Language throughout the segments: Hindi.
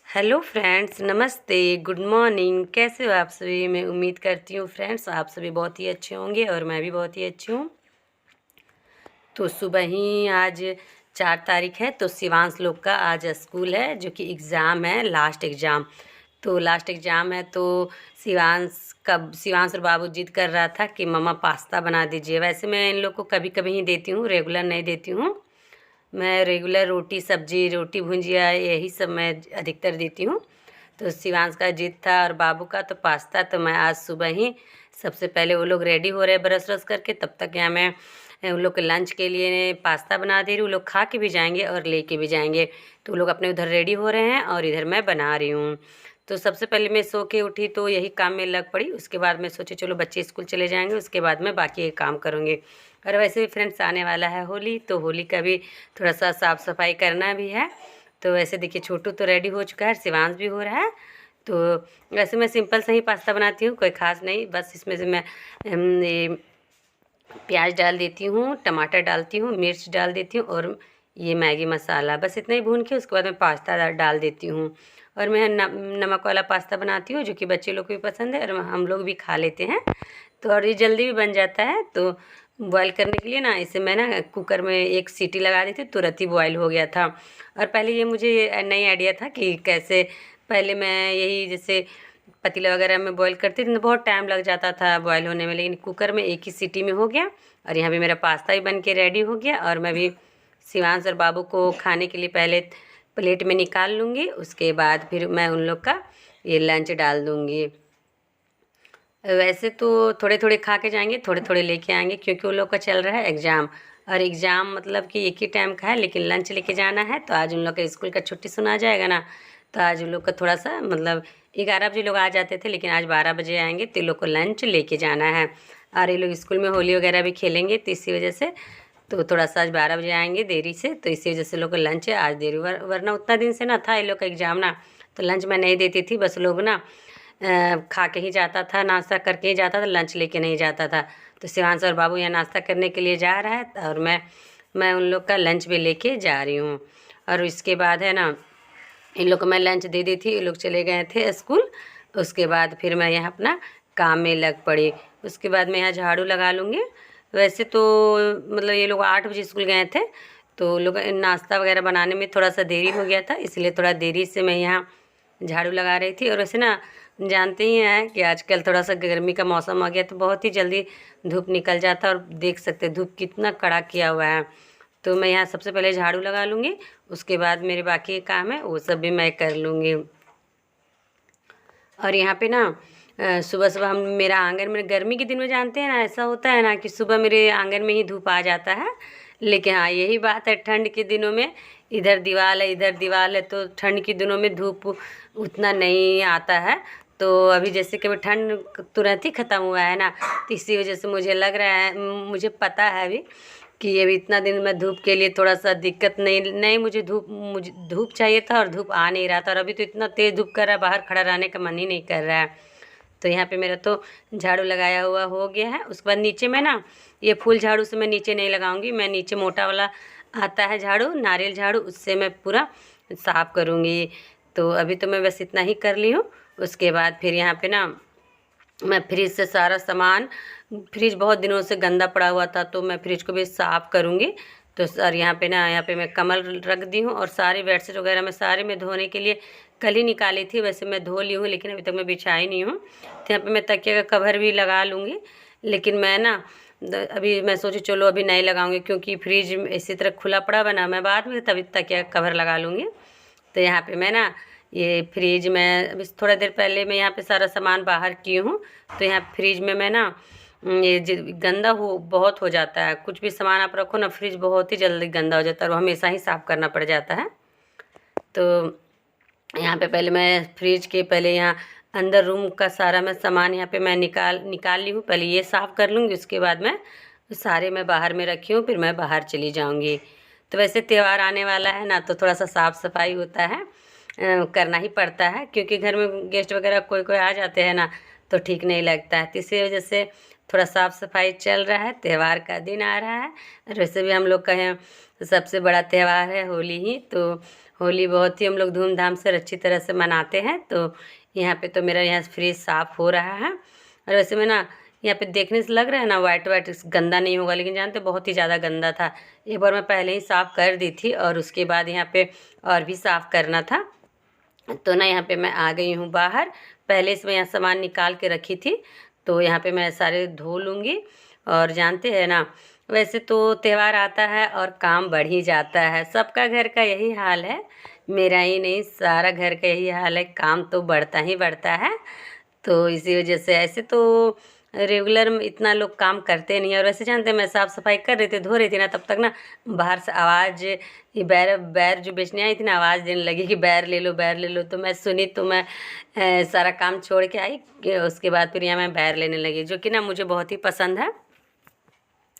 हेलो फ्रेंड्स, नमस्ते, गुड मॉर्निंग। कैसे हो आप सभी? मैं उम्मीद करती हूँ फ्रेंड्स आप सभी बहुत ही अच्छे होंगे और मैं भी बहुत ही अच्छी हूँ। तो सुबह ही आज 4 तारीख है, तो शिवांश लोग का आज स्कूल है जो कि एग्ज़ाम है, लास्ट एग्ज़ाम। तो लास्ट एग्ज़ाम है तो शिवांश और बाबू जिद कर रहा था कि मम्मा पास्ता बना दीजिए। वैसे मैं इन लोग को कभी कभी ही देती हूँ, रेगुलर नहीं देती हूँ। मैं रेगुलर रोटी सब्जी, रोटी भुजिया यही सब मैं अधिकतर देती हूँ। तो शिवांश का जिद था और बाबू का तो पास्ता। तो मैं आज सुबह ही सबसे पहले वो लोग रेडी हो रहे ब्रश व्रश करके, तब तक यहाँ मैं उन लोग के लंच के लिए पास्ता बना दे रही हूँ। वो लोग खा के भी जाएंगे और लेके भी जाएंगे। तो वो लोग अपने उधर रेडी हो रहे हैं और इधर मैं बना रही हूँ। तो सबसे पहले मैं सो के उठी तो यही काम में लग पड़ी। उसके बाद मैं सोची चलो बच्चे स्कूल चले जाएंगे, उसके बाद मैं बाकी ये काम करूँगी। और वैसे भी फ्रेंड्स आने वाला है होली, तो होली का भी थोड़ा सा साफ़ सफाई करना भी है। तो वैसे देखिए छोटू तो रेडी हो चुका है, शिवांश भी हो रहा है। तो वैसे मैं सिंपल से ही पास्ता बनाती हूँ, कोई ख़ास नहीं। बस इसमें से मैं ये प्याज डाल देती हूँ, टमाटर डालती हूँ, मिर्च डाल देती हूँ और ये मैगी मसाला, बस इतना ही भून के उसके बाद मैं पास्ता डाल देती हूँ। और मैं नमक वाला पास्ता बनाती हूँ जो कि बच्चे लोग को भी पसंद है और हम लोग भी खा लेते हैं। तो और ये जल्दी भी बन जाता है। तो बॉईल करने के लिए ना इसे मैं ना कुकर में एक सीटी लगा दी थी, तुरंत ही बॉईल हो गया था। और पहले ये मुझे नहीं आइडिया था कि कैसे, पहले मैं यही जैसे पतीला वगैरह में बॉईल करती थी तो बहुत टाइम लग जाता था बॉईल होने में, लेकिन कुकर में एक ही सीटी में हो गया। और यहाँ भी मेरा पास्ता भी बन के रेडी हो गया। और मैं भी शिवांश और बाबू को खाने के लिए पहले प्लेट में निकाल लूँगी, उसके बाद फिर मैं उन लोग का ये लंच डाल दूँगी। वैसे तो थोड़े थोड़े खा के जाएंगे, थोड़े थोड़े लेके आएंगे, क्योंकि उन लोग का चल रहा है एग्ज़ाम। और एग्ज़ाम मतलब कि एक ही टाइम का है, लेकिन लंच लेके जाना है। तो आज उन लोग का स्कूल का छुट्टी सुना जाएगा ना, तो आज उन लोग का थोड़ा सा मतलब 11 बजे लोग आ जाते थे, लेकिन आज 12 बजे आएंगे। तो इन लोग को लंच लेके जाना है। और ये लोग स्कूल में होली वगैरह भी खेलेंगे, तो इसी वजह से तो थोड़ा सा आज 12 बजे आएंगे देरी से, तो इसी वजह से लोग को लंच है आज देरी। वरना उतना दिन से ना था ये लोग का एग्ज़ाम ना, तो लंच मैं नहीं देती थी। बस लोग ना खा के ही जाता था, नाश्ता करके ही जाता था, लंच लेके नहीं जाता था। तो शिवांश और बाबू यहाँ नाश्ता करने के लिए जा रहा है और मैं उन लोग का लंच भी लेके जा रही हूँ। और इसके बाद है ना इन लोग को मैं लंच दे दी थी, ये लोग चले गए थे स्कूल। उसके बाद फिर मैं यहाँ अपना काम में लग पड़ी। उसके बाद मैं यहाँ झाड़ू लगा लूँगी। वैसे तो मतलब ये लोग 8 बजे स्कूल गए थे, तो लोग नाश्ता वगैरह बनाने में थोड़ा सा देरी हो गया था, इसलिए थोड़ा देरी से मैं यहाँ झाड़ू लगा रही थी। और वैसे ना जानते ही हैं कि आजकल थोड़ा सा गर्मी का मौसम आ गया, तो बहुत ही जल्दी धूप निकल जाता है। और देख सकते हैं धूप कितना कड़ा किया हुआ है। तो मैं यहाँ सबसे पहले झाड़ू लगा लूँगी, उसके बाद मेरे बाकी काम है वो सब भी मैं कर लूँगी। और यहाँ पे ना सुबह सुबह हम मेरा आंगन में गर्मी के दिन में जानते हैं ना ऐसा होता है ना कि सुबह मेरे आंगन में ही धूप आ जाता है। लेकिन हाँ यही बात है, ठंड के दिनों में इधर दीवार है इधर दीवार है, तो ठंड के दिनों में धूप उतना नहीं आता है। तो अभी जैसे कि ठंड तुरंत ही ख़त्म हुआ है ना, तो इसी वजह से मुझे लग रहा है, मुझे पता है अभी कि अभी इतना दिन में धूप के लिए थोड़ा सा दिक्कत नहीं मुझे धूप चाहिए था और धूप आ नहीं रहा था। और अभी तो इतना तेज़ धूप कर रहा है, बाहर खड़ा रहने का मन ही नहीं कर रहा है। तो यहाँ पे मेरा तो झाड़ू लगाया हुआ हो गया है। उसके बाद नीचे में ना ये फूल झाड़ू से मैं नीचे नहीं लगाऊंगी, मैं नीचे मोटा वाला आता है झाड़ू, नारियल झाड़ू, उससे मैं पूरा साफ़ करूँगी। तो अभी तो मैं बस इतना ही कर ली हूँ। उसके बाद फिर यहाँ पे ना मैं फ्रिज से सारा सामान, फ्रिज बहुत दिनों से गंदा पड़ा हुआ था, तो मैं फ्रिज को भी साफ़ करूँगी। तो सर यहाँ पे मैं कमल रख दी हूँ और सारी बेडशीट वगैरह मैं सारे में धोने के लिए कल ही निकाली थी। वैसे मैं धो ली हूँ, लेकिन अभी तक मैं बिछाई नहीं हूँ। तो यहाँ पे मैं तकिया का कवर भी लगा लूँगी, लेकिन मैं ना अभी मैं सोची चलो अभी नहीं लगाऊंगी, क्योंकि फ्रिज इसी तरह खुला पड़ा बना, मैं बाद में तभी तकिया का कवर लगा लूँगी। तो यहाँ पे मैं ना ये फ्रिज में अभी थोड़ा देर पहले मैं यहाँ पे सारा सामान बाहर की हूँ। तो यहाँ फ्रिज में मैं ना ये गंदा बहुत हो जाता है, कुछ भी सामान आप रखो ना फ्रिज बहुत ही जल्दी गंदा हो जाता है और हमेशा ही साफ़ करना पड़ जाता है। तो यहाँ पे पहले मैं फ्रिज के पहले यहाँ अंदर रूम का सारा मैं सामान यहाँ पे मैं निकाल ली हूँ। पहले ये साफ़ कर लूँगी, उसके बाद मैं सारे मैं बाहर में रखी हूँ, फिर मैं बाहर चली जाऊँगी। तो वैसे त्यौहार आने वाला है ना, तो थोड़ा सा साफ़ सफाई होता है, करना ही पड़ता है, क्योंकि घर में गेस्ट वगैरह कोई कोई आ जाते हैं ना, तो ठीक नहीं लगता है। तो इसी वजह से थोड़ा साफ़ सफाई चल रहा है, त्यौहार का दिन आ रहा है। और वैसे भी हम लोग का है सबसे बड़ा त्यौहार है होली ही, तो होली बहुत ही हम लोग धूमधाम से अच्छी तरह से मनाते हैं। तो यहाँ पे तो मेरा यहाँ फ्रिज साफ़ हो रहा है। और वैसे में ना यहाँ पे देखने से लग रहा है ना वाइट वाइट गंदा नहीं होगा, लेकिन जानते बहुत ही ज़्यादा गंदा था। एक बार मैं पहले ही साफ़ कर दी थी और उसके बाद यहाँ पे और भी साफ़ करना था। तो ना यहाँ पे मैं आ गई हूँ बाहर। पहले इसमें यहाँ सामान निकाल के रखी थी, तो यहाँ पे मैं सारे धो लूँगी। और जानते हैं ना, वैसे तो त्यौहार आता है और काम बढ़ ही जाता है। सबका घर का यही हाल है, मेरा ही नहीं, सारा घर का यही हाल है, काम तो बढ़ता ही बढ़ता है। तो इसी वजह से ऐसे तो रेगुलर में इतना लोग काम करते नहीं है। और वैसे जानते हैं मैं साफ़ सफाई कर रही थी, धो रही थी ना, तब तक ना बाहर से आवाज़, ये बैर बैर जो बेचने आई थी ना, आवाज़ देने लगी कि बैर ले लो बैर ले लो। तो मैं सुनी, तो मैं सारा काम छोड़ के आई कि उसके बाद फिर यहाँ मैं बैर लेने लगी, जो कि ना मुझे बहुत ही पसंद है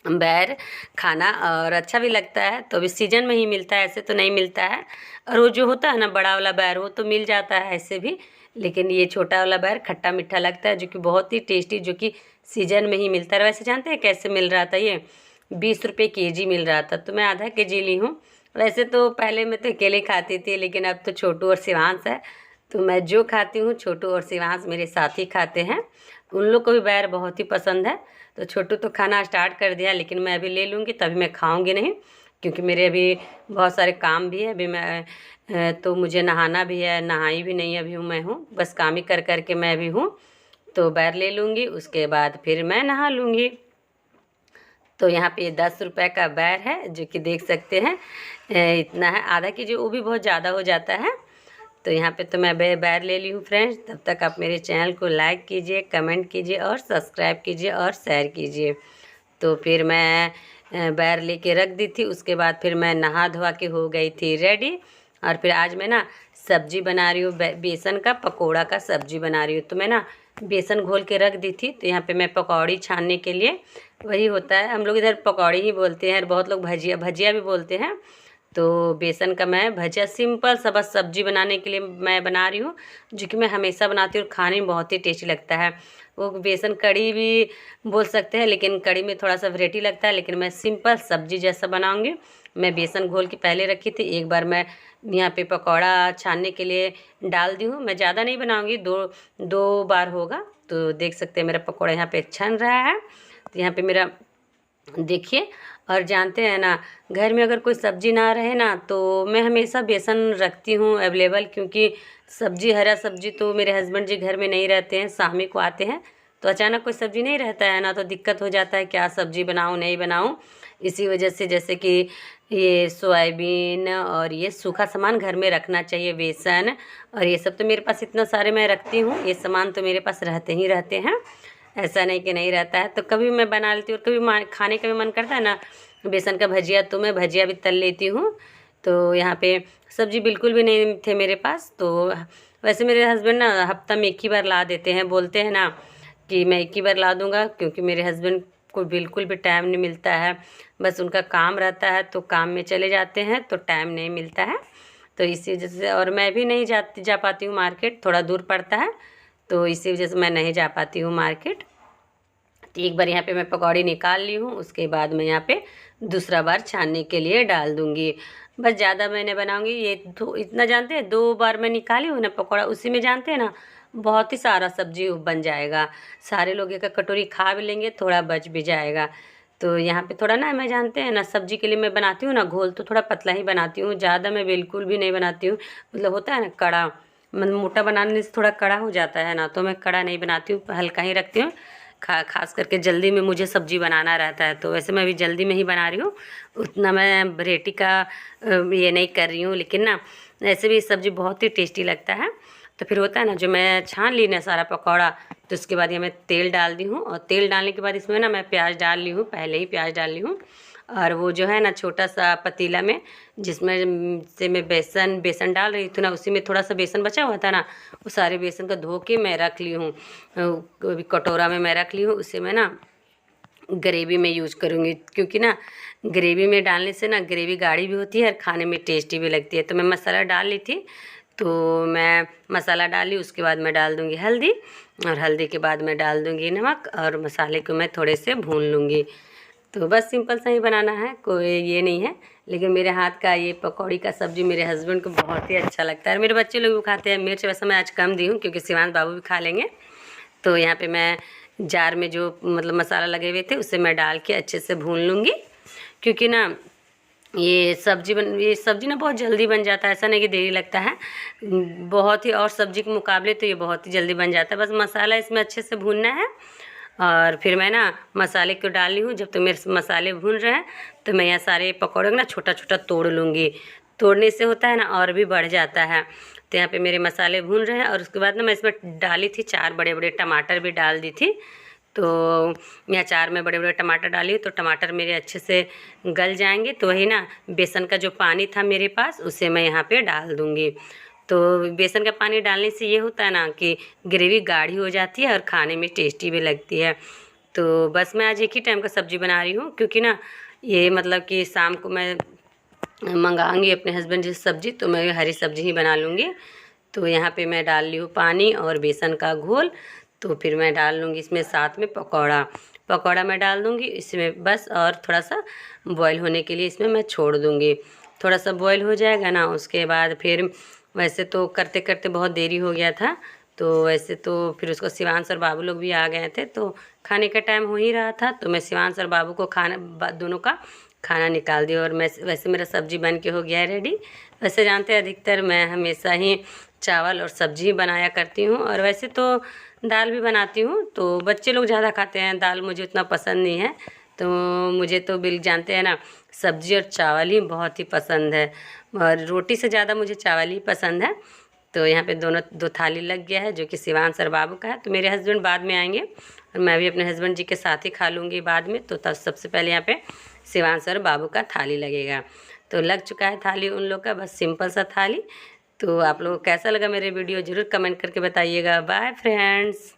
बैर खाना, और अच्छा भी लगता है। तो अभी सीजन में ही मिलता है, ऐसे तो नहीं मिलता है। और वो जो होता है ना बड़ा वाला बैर, वो तो मिल जाता है ऐसे भी, लेकिन ये छोटा वाला बैर खट्टा मीठा लगता है, जो कि बहुत ही टेस्टी, जो कि सीजन में ही मिलता है। वैसे जानते हैं कैसे मिल रहा था, ये 20 रुपये केजी मिल रहा था, तो मैं आधा केजी ली हूँ। वैसे तो पहले मैं तो अकेले खाती थी, लेकिन अब तो छोटू और शिवांश है, तो मैं जो खाती हूँ छोटू और शिवांश मेरे साथ ही खाते हैं। उन लोग को भी बैर बहुत ही पसंद है। तो छोटू तो खाना स्टार्ट कर दिया, लेकिन मैं अभी ले लूँगी, तभी मैं खाऊँगी नहीं, क्योंकि मेरे अभी बहुत सारे काम भी है। अभी मैं तो मुझे नहाना भी है, नहाई भी नहीं अभी मैं हूँ, बस काम ही कर कर के मैं अभी हूँ। तो बैर ले लूँगी, उसके बाद फिर मैं नहा लूँगी। तो यहाँ पे 10 रुपये का बैर है, जो कि देख सकते हैं इतना है, आधा केजी, वो भी बहुत ज़्यादा हो जाता है। तो यहाँ पे तो मैं बैर ले ली हूँ फ्रेंड्स। तब तक आप मेरे चैनल को लाइक कीजिए, कमेंट कीजिए और सब्सक्राइब कीजिए और शेयर कीजिए। तो फिर मैं बैर लेके रख दी थी, उसके बाद फिर मैं नहा धोवा के हो गई थी रेडी। और फिर आज मैं ना सब्जी बना रही हूँ, बेसन का पकोड़ा का सब्जी बना रही हूँ। तो मैं ना बेसन घोल के रख दी थी, तो यहाँ पे मैं पकौड़ी छानने के लिए, वही होता है हम लोग इधर पकौड़ी ही बोलते हैं, और बहुत लोग भजिया भजिया भी बोलते हैं। तो बेसन का मैं भजिया सिंपल सा बस सब्जी बनाने के लिए मैं बना रही हूँ, जो कि मैं हमेशा बनाती हूँ और खाने में बहुत ही टेस्टी लगता है। वो बेसन कड़ी भी बोल सकते हैं, लेकिन कड़ी में थोड़ा सा वैरायटी लगता है, लेकिन मैं सिंपल सब्जी जैसा बनाऊँगी। मैं बेसन घोल के पहले रखी थी, एक बार मैं यहाँ पे पकौड़ा छानने के लिए डाल दी हूँ। मैं ज़्यादा नहीं बनाऊँगी, दो बार होगा। तो देख सकते हैं मेरा पकौड़ा यहाँ पे छन रहा है। तो यहाँ पे मेरा देखिए, और जानते हैं ना, घर में अगर कोई सब्जी ना रहे ना, तो मैं हमेशा बेसन रखती हूँ अवेलेबल, क्योंकि सब्जी, हरा सब्जी तो मेरे हस्बैंड जी घर में नहीं रहते हैं, शाम को आते हैं, तो अचानक कोई सब्जी नहीं रहता है ना, तो दिक्कत हो जाता है क्या सब्जी बनाऊँ नहीं बनाऊँ। इसी वजह से जैसे कि ये सोयाबीन और ये सूखा सामान घर में रखना चाहिए, बेसन और ये सब तो मेरे पास इतना सारे मैं रखती हूँ, ये सामान तो मेरे पास रहते ही रहते हैं, ऐसा नहीं कि नहीं रहता है। तो कभी मैं बना लेती हूँ और कभी खाने का भी मन करता है ना बेसन का भजिया, तो मैं भजिया भी तल लेती हूँ। तो यहाँ पे सब्जी बिल्कुल भी नहीं थे मेरे पास। तो वैसे मेरे हस्बैंड ना हफ्ता में एक ही बार ला देते हैं, बोलते हैं ना कि मैं एक ही बार ला दूँगा, क्योंकि मेरे हस्बैंड को बिल्कुल भी टाइम नहीं मिलता है, बस उनका काम रहता है, तो काम में चले जाते हैं, तो टाइम नहीं मिलता है। तो इसी वजह से, और मैं भी नहीं जा पाती हूँ मार्केट, थोड़ा दूर पड़ता है, तो इसी वजह से मैं नहीं जा पाती हूँ मार्केट। तो एक बार यहाँ पे मैं पकौड़ी निकाल ली हूँ, उसके बाद मैं यहाँ पे दूसरा बार छानने के लिए डाल दूँगी। बस ज़्यादा मैंने बनाऊँगी, ये तो इतना जानते हैं, 2 बार मैं निकाली हूँ ना पकौड़ा, उसी में जानते हैं ना बहुत ही सारा सब्जी बन जाएगा, सारे लोग एक कटोरी खा भी लेंगे, थोड़ा बच भी जाएगा। तो यहाँ पे थोड़ा ना, मैं जानते हैं ना सब्जी के लिए मैं बनाती हूँ ना घोल, तो थोड़ा पतला ही बनाती हूँ, ज़्यादा मैं बिल्कुल भी नहीं बनाती हूँ। मतलब होता है ना कड़ा, मतलब मोटा बनाने से थोड़ा कड़ा हो जाता है ना, तो मैं कड़ा नहीं बनाती हूँ, हल्का ही रखती हूँ। खास करके जल्दी में मुझे सब्जी बनाना रहता है, तो वैसे मैं अभी जल्दी में ही बना रही हूँ, उतना मैं वैरायटी का ये नहीं कर रही हूँ, लेकिन ना ऐसे भी सब्जी बहुत ही टेस्टी लगता है। तो फिर होता है ना, जो मैं छान ली ना सारा पकौड़ा, तो उसके बाद ये मैं तेल डाल दी हूँ, और तेल डालने के बाद इसमें ना मैं प्याज डाल ली हूँ, पहले ही प्याज डाल ली हूँ। और वो जो है ना छोटा सा पतीला में, जिसमें से मैं बेसन डाल रही थी ना, उसी में थोड़ा सा बेसन बचा हुआ था ना, वो सारे बेसन का धो के मैं रख ली हूँ, कटोरा में मैं रख ली हूँ। उसे मैं ना ग्रेवी में यूज करूँगी, क्योंकि ना ग्रेवी में डालने से ना ग्रेवी गाढ़ी भी होती है और खाने में टेस्टी भी लगती है। तो मैं मसाला डाल ली थी, तो मैं मसाला डाली, उसके बाद मैं डाल दूँगी हल्दी, और हल्दी के बाद मैं डाल दूँगी नमक, और मसाले को मैं थोड़े से भून लूँगी। तो बस सिंपल सा ही बनाना है, कोई ये नहीं है। लेकिन मेरे हाथ का ये पकौड़ी का सब्ज़ी मेरे हस्बैंड को बहुत ही अच्छा लगता है। मेरे बच्चे लोग भी खाते हैं। मिर्च वैसे मैं आज कम दी हूँ क्योंकि शिवांश बाबू भी खा लेंगे। तो यहाँ पे मैं जार में जो मतलब मसाला लगे हुए थे उसे मैं डाल के अच्छे से भून लूँगी, क्योंकि ना ये सब्ज़ी ना बहुत जल्दी बन जाता है। ऐसा नहीं कि देरी लगता है, बहुत ही, और सब्ज़ी के मुकाबले तो ये बहुत ही जल्दी बन जाता है। बस मसाला इसमें अच्छे से भूनना है, और फिर मैं ना मसाले को डाल ली हूँ। जब तक मेरे मसाले भून रहे हैं तो मैं यहाँ सारे पकौड़े को ना छोटा छोटा तोड़ लूँगी। तोड़ने से होता है ना और भी बढ़ जाता है। तो यहाँ पे मेरे मसाले भून रहे हैं, और उसके बाद ना मैं इसमें डाली थी 4 बड़े बड़े टमाटर भी डाल दी थी। तो यहाँ 4 में बड़े बड़े टमाटर डाली, तो टमाटर मेरे अच्छे से गल जाएंगे। तो वही ना बेसन का जो पानी था मेरे पास उसे मैं यहाँ पे डाल दूँगी। तो बेसन का पानी डालने से ये होता है ना कि ग्रेवी गाढ़ी हो जाती है और खाने में टेस्टी भी लगती है। तो बस मैं आज एक ही टाइम का सब्ज़ी बना रही हूँ, क्योंकि ना ये मतलब कि शाम को मैं मंगाऊंगी अपने हस्बैंड जी सब्ज़ी, तो मैं हरी सब्ज़ी ही बना लूँगी। तो यहाँ पे मैं डाल ली हूँ पानी और बेसन का घोल। तो फिर मैं डाल लूँगी इसमें साथ में पकौड़ा मैं डाल दूँगी इसमें बस, और थोड़ा सा बॉईल होने के लिए इसमें मैं छोड़ दूँगी। थोड़ा सा बॉईल हो जाएगा ना, उसके बाद फिर वैसे तो करते करते बहुत देरी हो गया था। तो वैसे तो फिर उसको शिवांश और बाबू लोग भी आ गए थे, तो खाने का टाइम हो ही रहा था। तो मैं शिवांश और बाबू को दोनों का खाना निकाल दिया, और मैं वैसे मेरा सब्ज़ी बन के हो गया है रेडी। वैसे जानते हैं अधिकतर मैं हमेशा ही चावल और सब्ज़ी बनाया करती हूँ, और वैसे तो दाल भी बनाती हूँ। तो बच्चे लोग ज़्यादा खाते हैं, दाल मुझे उतना पसंद नहीं है। तो मुझे तो बिल जानते हैं ना, सब्ज़ी और चावल ही बहुत ही पसंद है, और रोटी से ज़्यादा मुझे चावल ही पसंद है। तो यहाँ पे दो थाली लग गया है, जो कि शिवांश और बाबू का है। तो मेरे हस्बैंड बाद में आएंगे, और मैं भी अपने हस्बैंड जी के साथ ही खा लूँगी बाद में। तो तब सबसे पहले यहाँ पे शिवांश और बाबू का थाली लगेगा। तो लग चुका है थाली उन लोग का, बस सिंपल सा थाली। तो आप लोगों को कैसा लगा मेरे वीडियो ज़रूर कमेंट करके बताइएगा। Bye friends.